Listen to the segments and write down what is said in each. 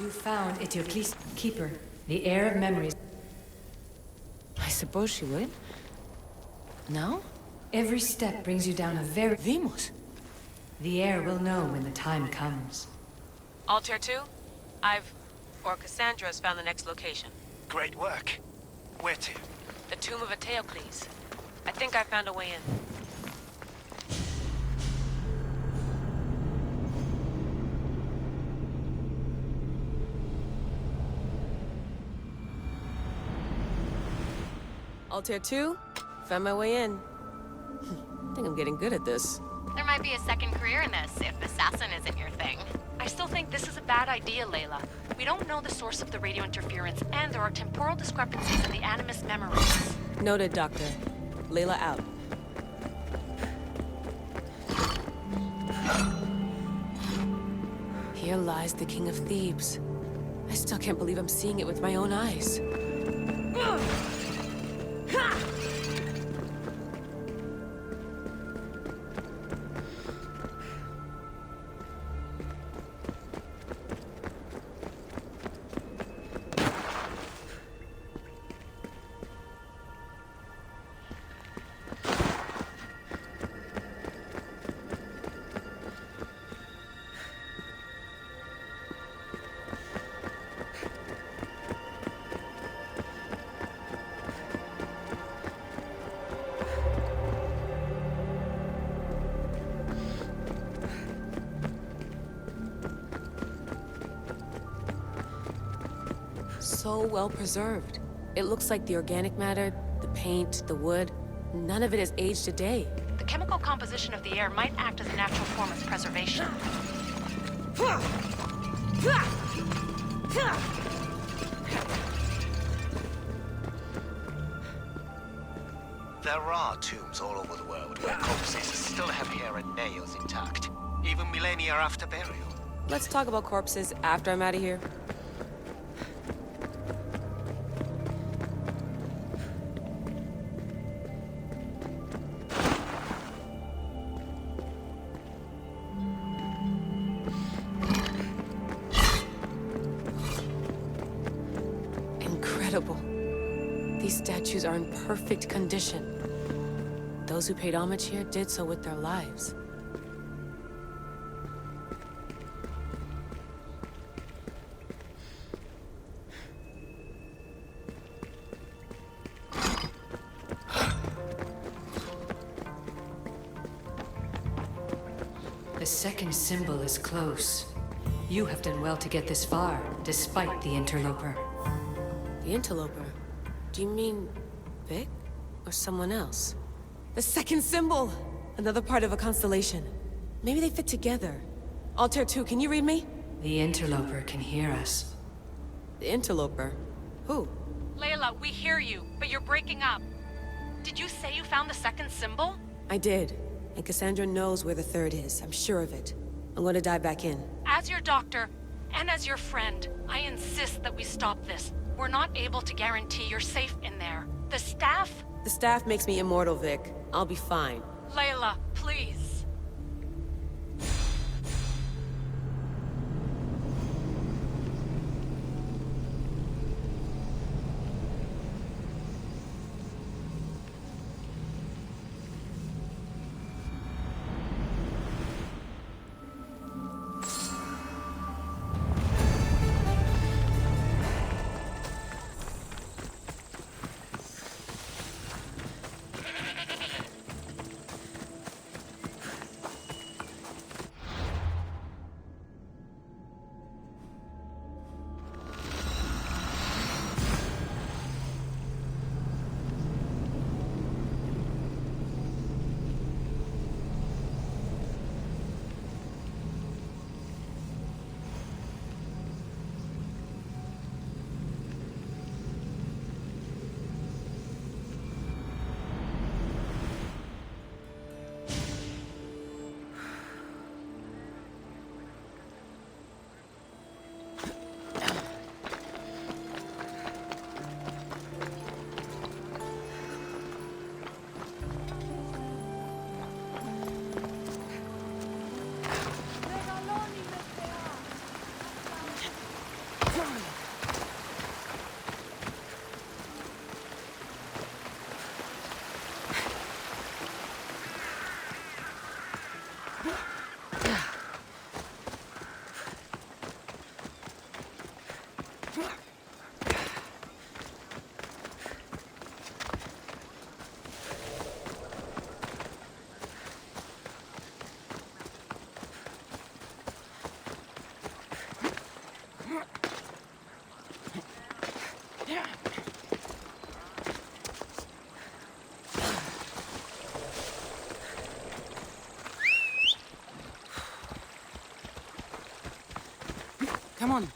You found Eteocles Keeper, the heir of memories. I suppose she would. No? Every step brings you down a very... Vimos. The heir will know when the time comes. Altair 2? Cassandra's found the next location. Great work. Where to? The tomb of Eteocles. I think I found a way in. Altair 2? Found my way in. I think I'm getting good at this. There might be a second career in this, if assassin isn't your thing. I still think this is a bad idea, Layla. We don't know the source of the radio interference, and there are temporal discrepancies in the Animus memories. Noted, Doctor. Layla out. Here lies the King of Thebes. I still can't believe I'm seeing it with my own eyes. So well preserved. It looks like the organic matter, the paint, the wood, none of it has aged a day. The chemical composition of the air might act as a natural form of preservation. There are tombs all over the world where corpses still have hair and nails intact, even millennia after burial. Let's talk about corpses after I'm out of here. Incredible. These statues are in perfect condition. Those who paid homage here did so with their lives. The second symbol is close. You have done well to get this far, despite the interloper. The interloper? Do you mean Vic? Or someone else? The second symbol! Another part of a constellation. Maybe they fit together. Altair 2, can you read me? The interloper can hear us. The interloper? Who? Layla, we hear you, but you're breaking up. Did you say you found the second symbol? I did. And Cassandra knows where the third is. I'm sure of it. I'm going to dive back in. As your doctor, and as your friend, I insist that we stop this. We're not able to guarantee you're safe in there. The staff... The staff makes me immortal, Vic. I'll be fine. Layla, please. Come on.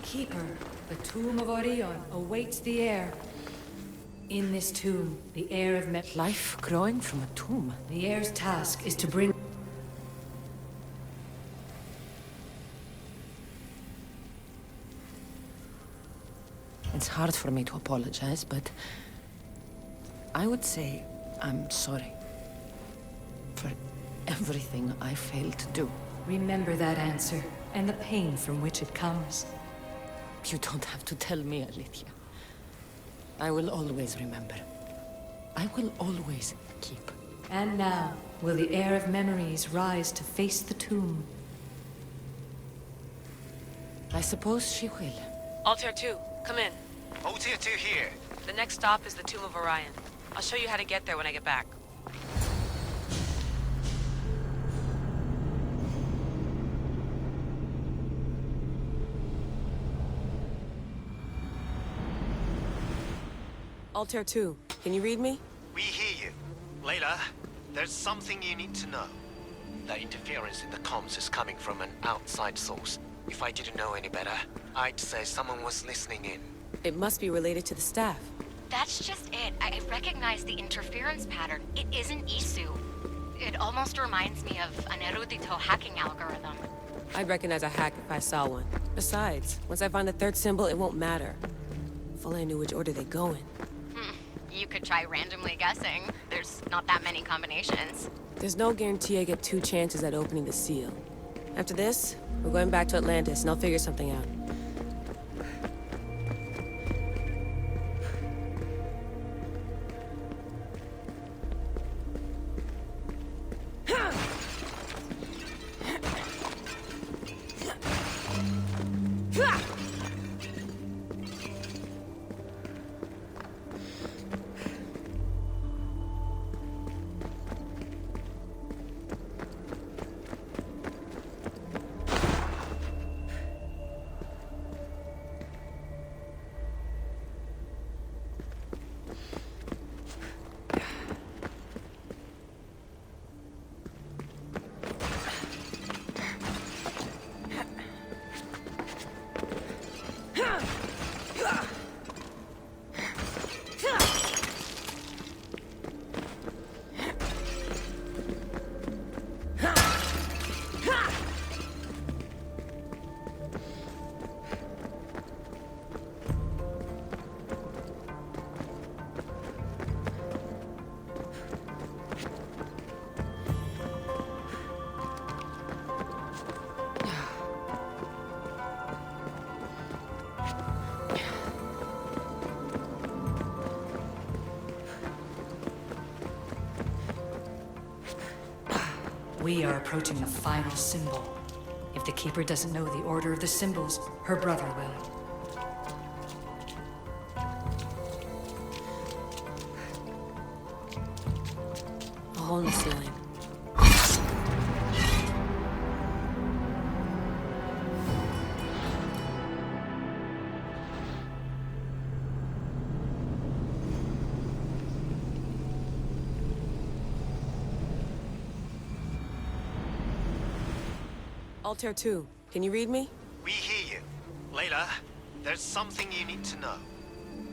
Keeper, the tomb of Orion awaits the heir. In this tomb, the heir of Life growing from a tomb. The heir's task is to bring... It's hard for me to apologize, but I would say I'm sorry for everything I failed to do. Remember that answer, and the pain from which it comes. You don't have to tell me, Alethea. I will always remember. I will always keep. And now, will the heir of memories rise to face the tomb? I suppose she will. Altair 2, come in. Altair 2 here. The next stop is the Tomb of Orion. I'll show you how to get there when I get back. Altair 2, can you read me? We hear you. Layla, there's something you need to know. The interference in the comms is coming from an outside source. If I didn't know any better, I'd say someone was listening in. It must be related to the staff. That's just it. I recognize the interference pattern. It isn't Isu. It almost reminds me of an erudito hacking algorithm. I'd recognize a hack if I saw one. Besides, once I find the third symbol, it won't matter. If only I knew which order they go in. You could try randomly guessing. There's not that many combinations. There's no guarantee I get 2 chances at opening the seal. After this, we're going back to Atlantis, and I'll figure something out. We are approaching the final symbol. If the Keeper doesn't know the order of the symbols, her brother will. A hole in the ceiling. Altair 2, can you read me? We hear you. Layla, there's something you need to know.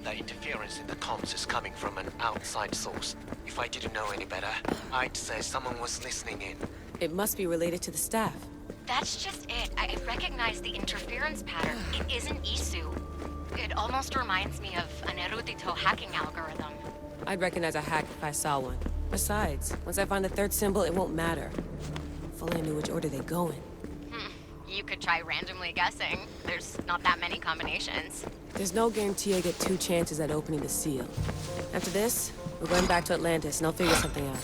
The interference in the comms is coming from an outside source. If I didn't know any better, I'd say someone was listening in. It must be related to the staff. That's just it. I recognize the interference pattern. It isn't Isu. It almost reminds me of an erudito hacking algorithm. I'd recognize a hack if I saw one. Besides, once I find the third symbol, it won't matter. If only I knew which order they go in. You could try randomly guessing. There's not that many combinations. There's no guarantee I get 2 chances at opening the seal. After this, we're going back to Atlantis, and I'll figure something out.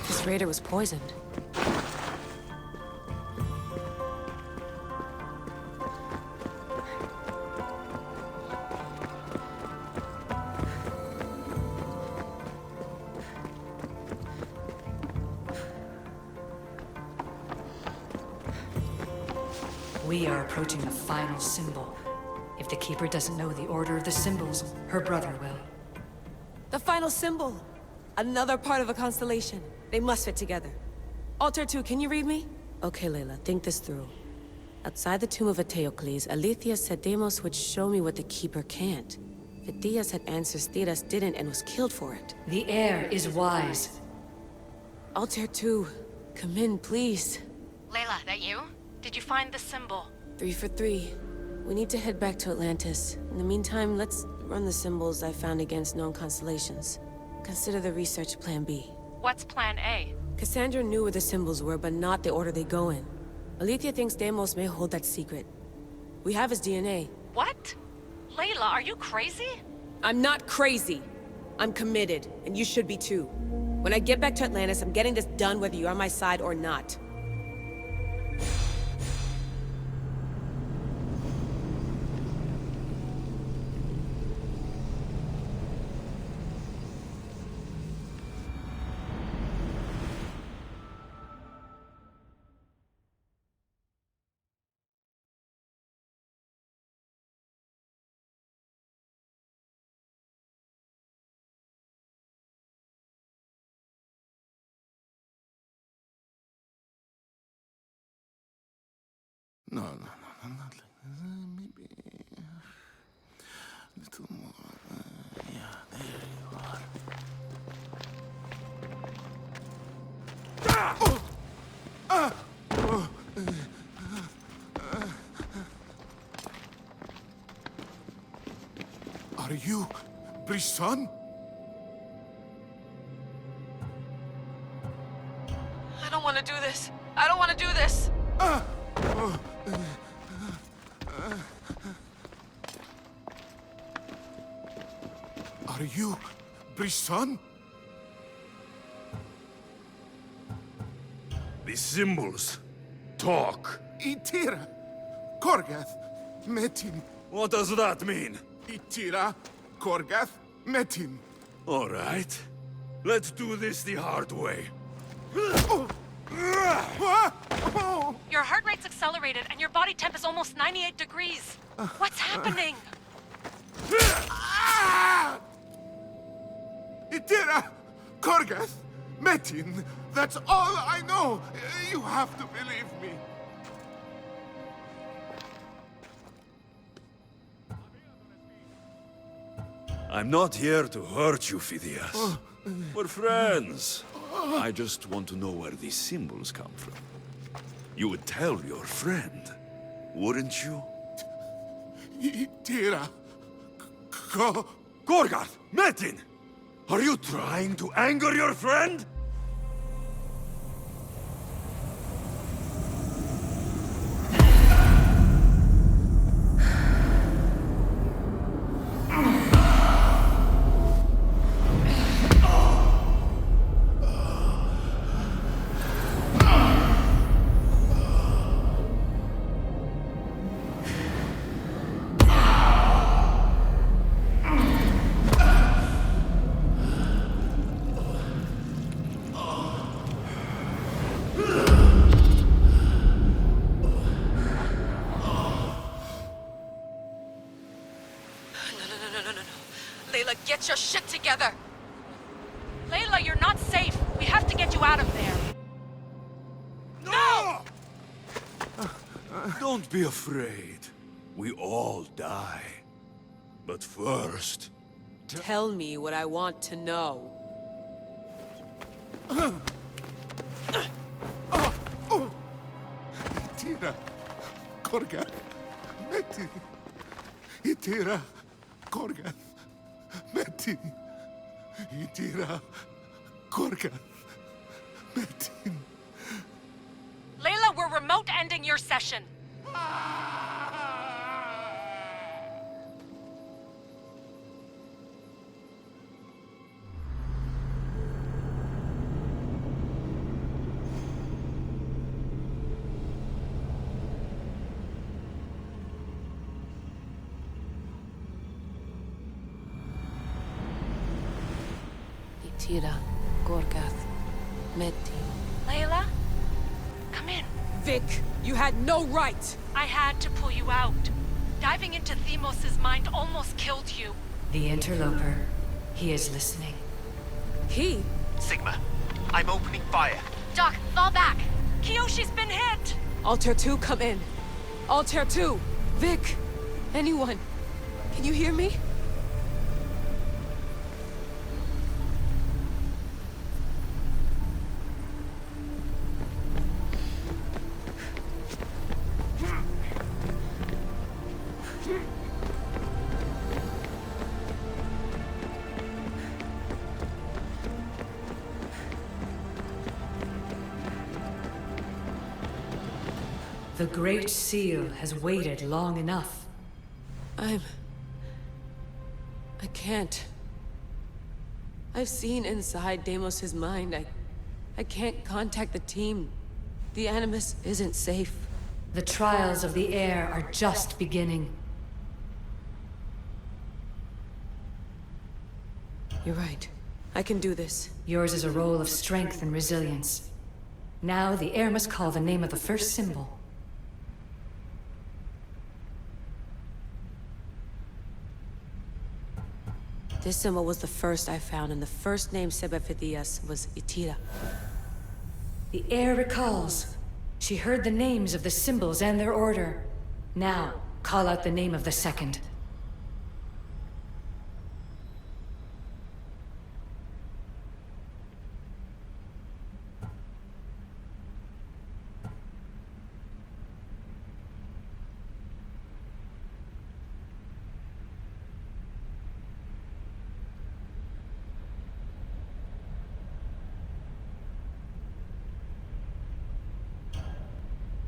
This raider was poisoned. We are approaching the final symbol. If the Keeper doesn't know the order of the symbols, her brother will. The final symbol! Another part of a constellation. They must fit together. Altair 2, can you read me? Okay, Layla, think this through. Outside the tomb of Eteocles, Alethea said Deimos would show me what the Keeper can't. Phidias had answers Theras didn't and was killed for it. The heir is wise. Altair 2, come in, please. Layla, that you? Did you find the symbol? 3 for 3. We need to head back to Atlantis. In the meantime, let's run the symbols I found against known constellations. Consider the research plan B. What's plan A? Cassandra knew where the symbols were, but not the order they go in. Alethea thinks Deimos may hold that secret. We have his DNA. What? Layla, are you crazy? I'm not crazy. I'm committed, and you should be too. When I get back to Atlantis, I'm getting this done whether you're on my side or not. No, not like this. Maybe a little more. Yeah, there you are. Are you Brisson? I don't want to do this. I don't want to do this. Are you Brisson? The symbols talk. Itira, Korgath, Metin. What does that mean? Itira, Korgath, Metin. All right. Let's do this the hard way. Your heart rate's accelerated and your body temp is almost 98 degrees. What's happening? Itira, Korgath, Metin. That's all I know. You have to believe me. I'm not here to hurt you, Phidias. We're friends. I just want to know where these symbols come from. You would tell your friend, wouldn't you? Itira, Gorgath! Metin! Are you trying to anger your friend? Layla, get your shit together! Layla, you're not safe. We have to get you out of there. No! Don't be afraid. We all die. But first... Tell me what I want to know. Itira, Korgath, Metin. Itira, Korgath, Metin. Itira, Korgath, Metin. Layla, we're remote ending your session. Tira, Gorgath, Metin. Layla? Come in. Vic, you had no right! I had to pull you out. Diving into Themos' mind almost killed you. The interloper. He is listening. He? Sigma, I'm opening fire. Doc, fall back. Kiyoshi's been hit! Altair 2, come in. Altair 2! Vic! Anyone? Can you hear me? The Great Seal has waited long enough. I can't. I've seen inside Deimos' mind. I can't contact the team. The Animus isn't safe. The trials of the air are just beginning. You're right. I can do this. Yours is a role of strength and resilience. Now the air must call the name of the first symbol. This symbol was the first I found, and the first name Sebefithias was Itira. The air recalls. She heard the names of the symbols and their order. Now, call out the name of the second.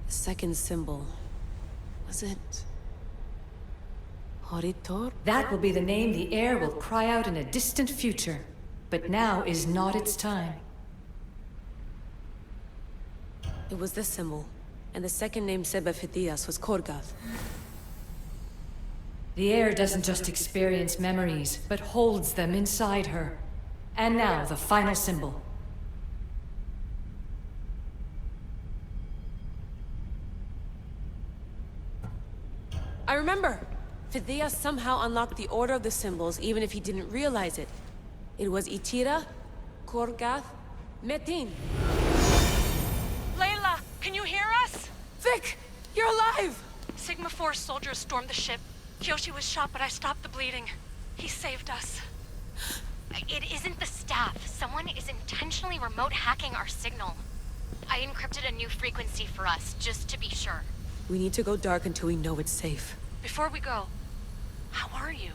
The second symbol. Was it... Horitor? That will be the name the air will cry out in a distant future. But now is not its time. It was this symbol. And the second name Sebefithias was Korgath. The air doesn't just experience memories, but holds them inside her. And now, the final symbol. I remember! Phidias somehow unlocked the order of the symbols, even if he didn't realize it. It was Itira, Korgath, Metin. Layla, can you hear us? Vic! You're alive! Sigma 4 soldiers stormed the ship. Kiyoshi was shot, but I stopped the bleeding. He saved us. It isn't the staff. Someone is intentionally remote hacking our signal. I encrypted a new frequency for us, just to be sure. We need to go dark until we know it's safe. Before we go, how are you?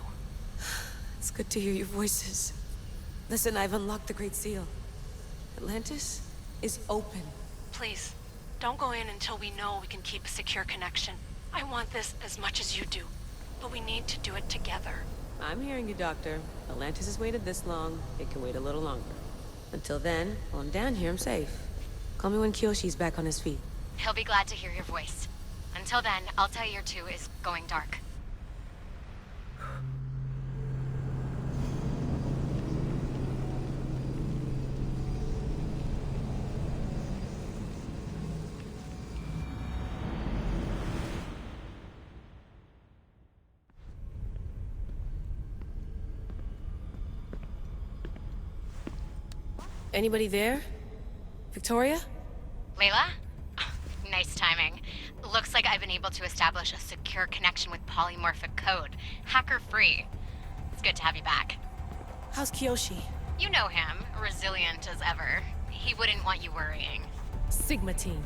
It's good to hear your voices. Listen, I've unlocked the Great Seal. Atlantis is open. Please, don't go in until we know we can keep a secure connection. I want this as much as you do, but we need to do it together. I'm hearing you, Doctor. Atlantis has waited this long. It can wait a little longer. Until then, while I'm down here, I'm safe. Call me when Kiyoshi's back on his feet. He'll be glad to hear your voice. Until then, Altair 2 is going dark. Anybody there? Victoria? Layla? Nice timing. Looks like I've been able to establish a secure connection with polymorphic code. Hacker-free. It's good to have you back. How's Kiyoshi? You know him. Resilient as ever. He wouldn't want you worrying. Sigma team.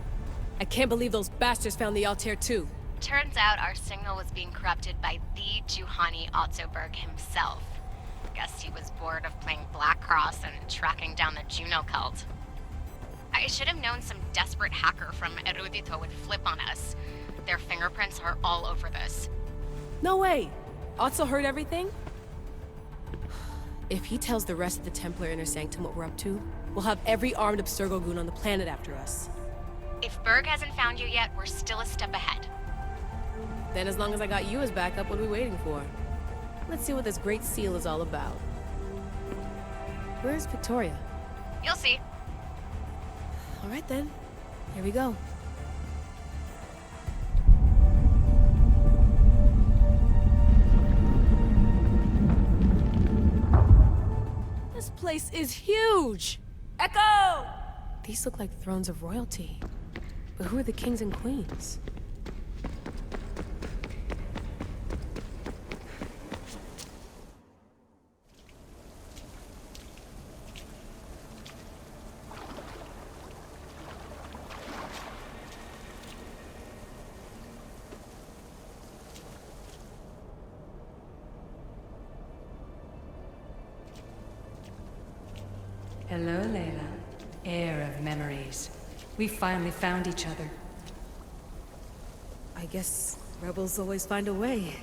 I can't believe those bastards found the Altair 2. Turns out our signal was being corrupted by the Juhani Ottoberg himself. Guess he was bored of playing Black Cross and tracking down the Juno cult. I should have known some desperate hacker from Erudito would flip on us. Their fingerprints are all over this. No way! Otso heard everything? If he tells the rest of the Templar Inner Sanctum what we're up to, we'll have every armed Abstergo goon on the planet after us. If Berg hasn't found you yet, we're still a step ahead. Then as long as I got you as backup, what are we waiting for? Let's see what this Great Seal is all about. Where's Victoria? You'll see. All right then. Here we go. This place is huge! Echo! These look like thrones of royalty. But who are the kings and queens? Hello, Layla. Heir of memories. We finally found each other. I guess rebels always find a way.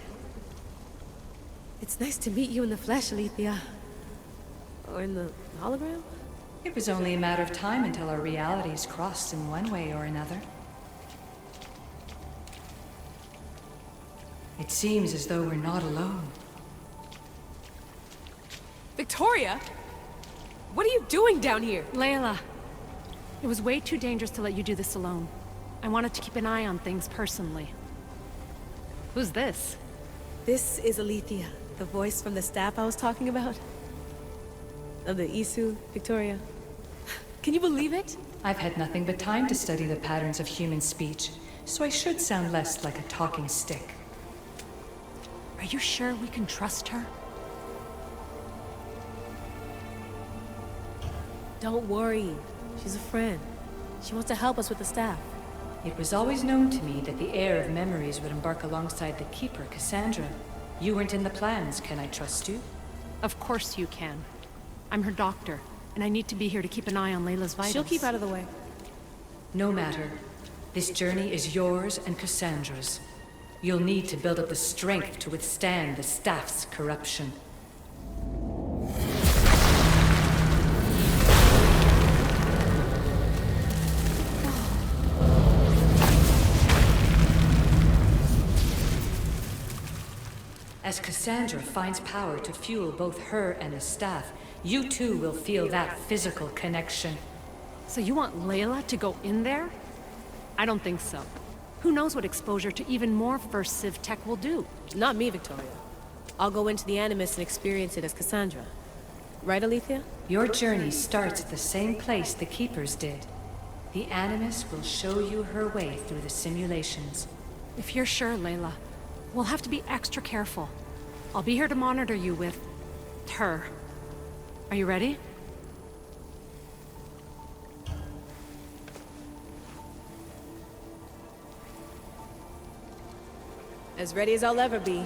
It's nice to meet you in the flesh, Alethea. Or in the hologram? It was only a matter of time until our realities crossed in one way or another. It seems as though we're not alone. Victoria? What are you doing down here? Layla, it was way too dangerous to let you do this alone. I wanted to keep an eye on things personally. Who's this? This is Alethea, the voice from the staff I was talking about. Of the Isu, Victoria. Can you believe it? I've had nothing but time to study the patterns of human speech, so I should sound less like a talking stick. Are you sure we can trust her? Don't worry. She's a friend. She wants to help us with the staff. It was always known to me that the heir of memories would embark alongside the Keeper, Cassandra. You weren't in the plans. Can I trust you? Of course you can. I'm her doctor, and I need to be here to keep an eye on Layla's vitals. She'll keep out of the way. No matter. This journey is yours and Cassandra's. You'll need to build up the strength to withstand the staff's corruption. As Cassandra finds power to fuel both her and the staff, you too will feel that physical connection. So you want Layla to go in there? I don't think so. Who knows what exposure to even more First Civ tech will do? Not me, Victoria. I'll go into the Animus and experience it as Cassandra. Right, Alethea? Your journey starts at the same place the Keepers did. The Animus will show you her way through the simulations. If you're sure, Layla, we'll have to be extra careful. I'll be here to monitor you with her. Are you ready? As ready as I'll ever be.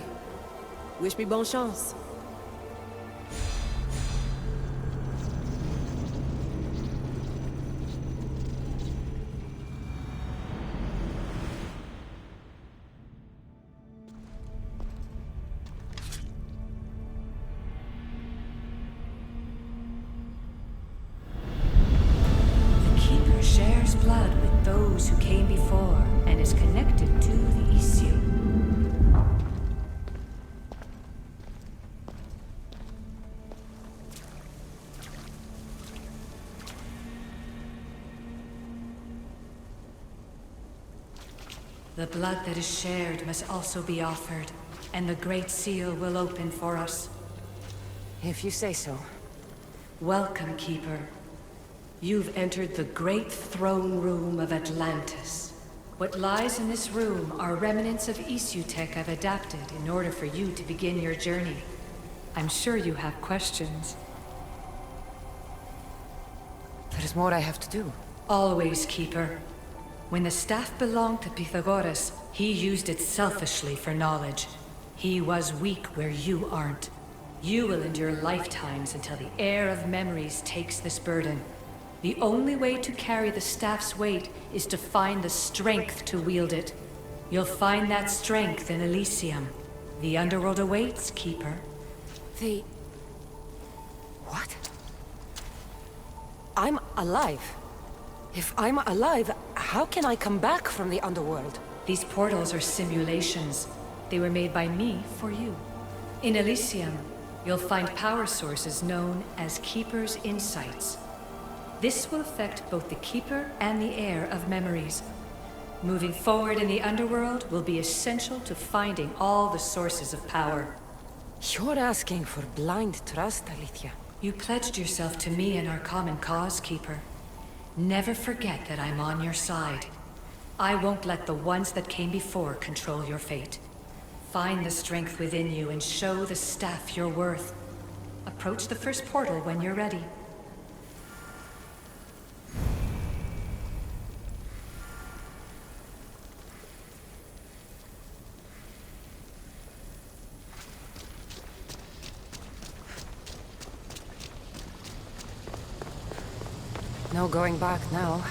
Wish me bonne chance. The Keeper shares blood with those who came before and is connected to the issue. The blood that is shared must also be offered, and the Great Seal will open for us. If you say so. Welcome, Keeper. You've entered the great throne room of Atlantis. What lies in this room are remnants of Isu tech I've adapted in order for you to begin your journey. I'm sure you have questions. There is more I have to do. Always, Keeper. When the staff belonged to Pythagoras, he used it selfishly for knowledge. He was weak where you aren't. You will endure lifetimes until the heir of memories takes this burden. The only way to carry the staff's weight is to find the strength to wield it. You'll find that strength in Elysium. The underworld awaits, Keeper. What? I'm alive. If I'm alive, how can I come back from the underworld? These portals are simulations. They were made by me for you. In Elysium, you'll find power sources known as Keeper's Insights. This will affect both the Keeper and the Heir of memories. Moving forward in the underworld will be essential to finding all the sources of power. You're asking for blind trust, Alethea. You pledged yourself to me and our common cause, Keeper. Never forget that I'm on your side. I won't let the ones that came before control your fate. Find the strength within you and show the staff your worth. Approach the first portal when you're ready. No going back now.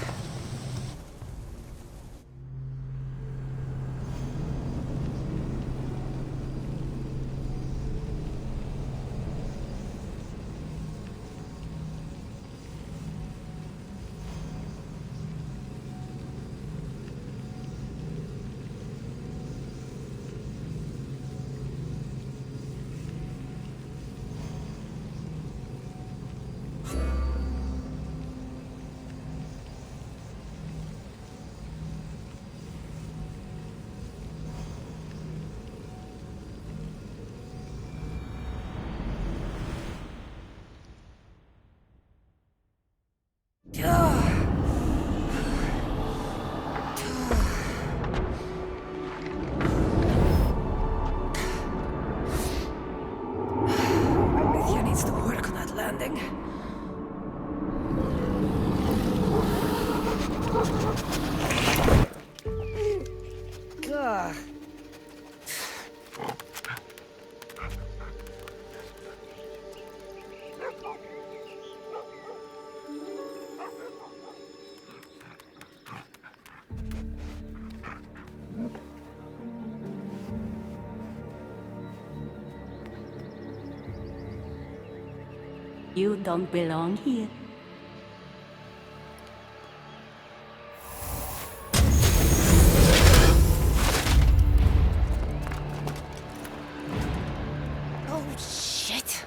Alethea needs to work on that landing. Gah. You don't belong here. Oh, shit.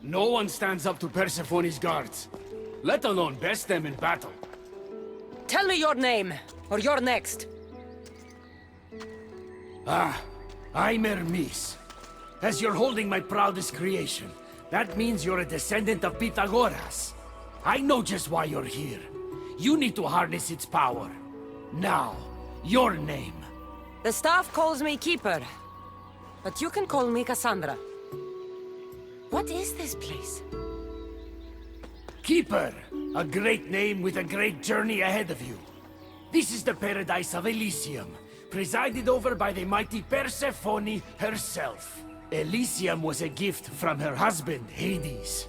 No one stands up to Persephone's guards, let alone best them in battle. Tell me your name, or you're next. I'm Hermes. As you're holding my proudest creation, that means you're a descendant of Pythagoras. I know just why you're here. You need to harness its power. Now, your name. The staff calls me Keeper, but you can call me Cassandra. What is this place? Keeper, a great name with a great journey ahead of you. This is the paradise of Elysium, presided over by the mighty Persephone herself. Elysium was a gift from her husband, Hades.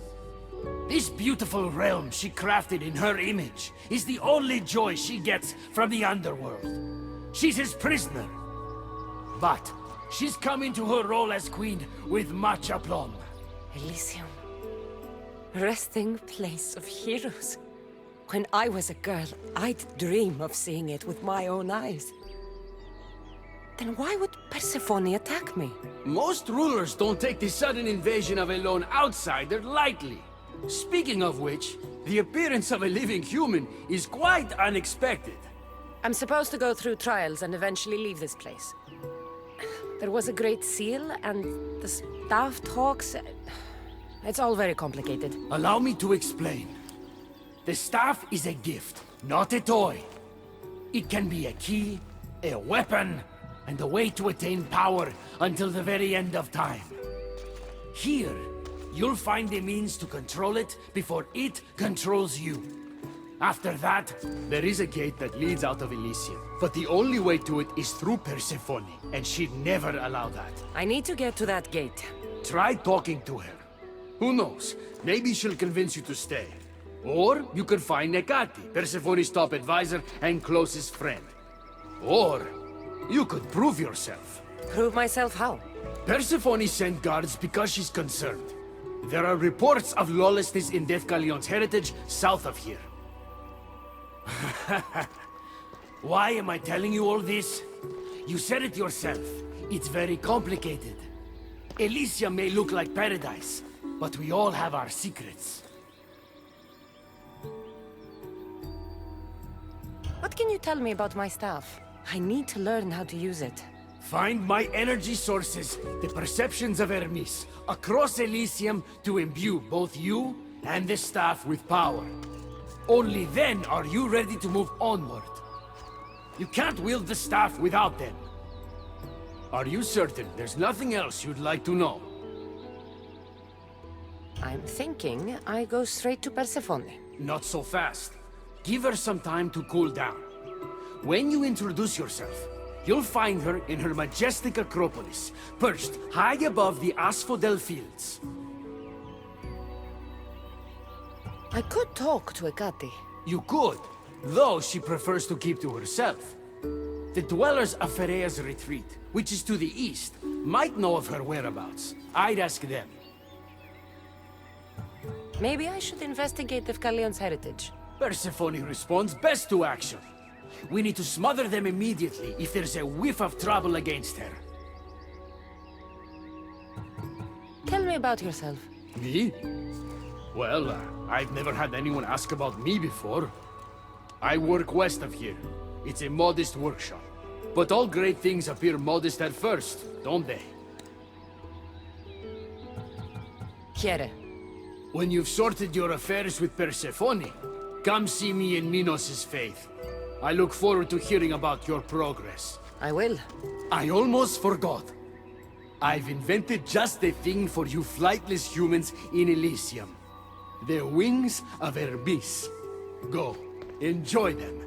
This beautiful realm she crafted in her image is the only joy she gets from the underworld. She's his prisoner. But she's come into her role as queen with much aplomb. Elysium. Resting place of heroes. When I was a girl, I'd dream of seeing it with my own eyes. Then why would Persephone attack me? Most rulers don't take the sudden invasion of a lone outsider lightly. Speaking of which, the appearance of a living human is quite unexpected. I'm supposed to go through trials and eventually leave this place. There was a great seal, and the staff talks... It's all very complicated. Allow me to explain. The staff is a gift, not a toy. It can be a key, a weapon, and a way to attain power until the very end of time. Here, you'll find the means to control it before it controls you. After that, there is a gate that leads out of Elysium. But the only way to it is through Persephone, and she'd never allow that. I need to get to that gate. Try talking to her. Who knows? Maybe she'll convince you to stay. Or you could find Nekati, Persephone's top advisor and closest friend. Or you could prove yourself. Prove myself how? Persephone sent guards because she's concerned. There are reports of lawlessness in Deathcalion's heritage south of here. Why am I telling you all this? You said it yourself. It's very complicated. Elysium may look like paradise, but we all have our secrets. What can you tell me about my staff? I need to learn how to use it. Find my energy sources, the perceptions of Hermes, across Elysium to imbue both you and the staff with power. Only then are you ready to move onward. You can't wield the staff without them. Are you certain there's nothing else you'd like to know? I'm thinking I go straight to Persephone. Not so fast. Give her some time to cool down. When you introduce yourself, you'll find her in her majestic acropolis, perched high above the asphodel fields. I could talk to Ekati. You could, though she prefers to keep to herself. The dwellers of Pherea's retreat, which is to the east, might know of her whereabouts. I'd ask them. Maybe I should investigate Deathcalion's heritage. Persephone responds best to action. We need to smother them immediately if there's a whiff of trouble against her. Tell me about yourself. Me? Well, I've never had anyone ask about me before. I work west of here. It's a modest workshop. But all great things appear modest at first, don't they? Here. When you've sorted your affairs with Persephone, come see me in Minos' faith. I look forward to hearing about your progress. I will. I almost forgot. I've invented just the thing for you flightless humans in Elysium. The wings of Erbis. Go, enjoy them.